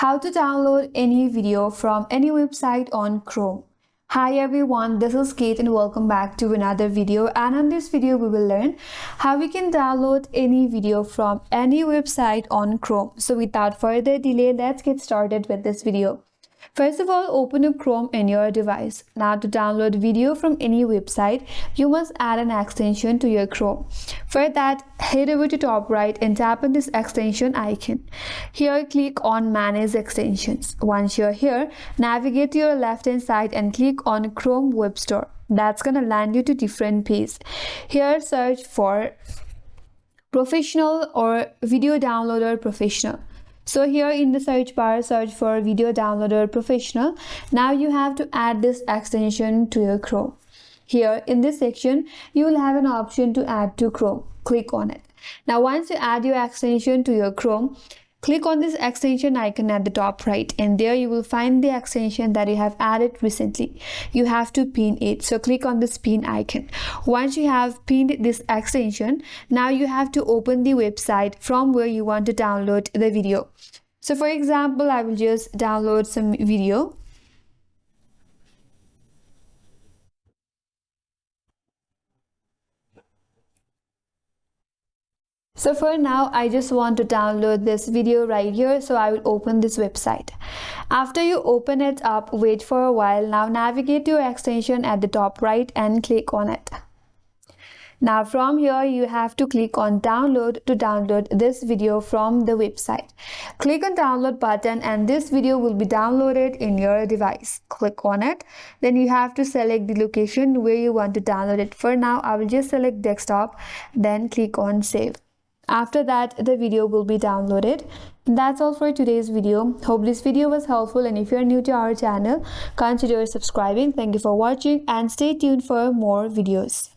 How to download any video from any website on Chrome. Hi everyone, this is Kate and welcome back to another video, and in this video we will learn how we can download any video from any website on Chrome. So without further delay, let's get started with this video. First of all, open up Chrome in your device. Now to download video from any website, you must add an extension to your Chrome. For that, head over to top right and tap on this extension icon. Here, click on Manage Extensions. Once you're here, navigate to your left hand side and click on Chrome Web Store. That's gonna land you to different page. Here, search for Professional or Video Downloader Professional. So here in the search bar, search for Video Downloader Professional. Now you have to add this extension to your Chrome. Here in this section, you will have an option to add to Chrome. Click on it. Now once you add your extension to your Chrome, click on this extension icon at the top right, and there you will find the extension that you have added recently. You have to pin it, so click on this pin icon. Once you have pinned this extension, now you have to open the website from where you want to download the video. So for example, I will just download some video. So for now, I just want to download this video right here, so I will open this website. After you open it up, wait for a while. Now navigate to your extension at the top right and click on it. Now from here, you have to click on download to download this video from the website. Click on download button and this video will be downloaded in your device. Click on it. Then you have to select the location where you want to download it. For now, I will just select desktop, then click on save. After that, the video will be downloaded. That's all for today's video. Hope this video was helpful, and if you're new to our channel, consider subscribing. Thank you for watching and stay tuned for more videos.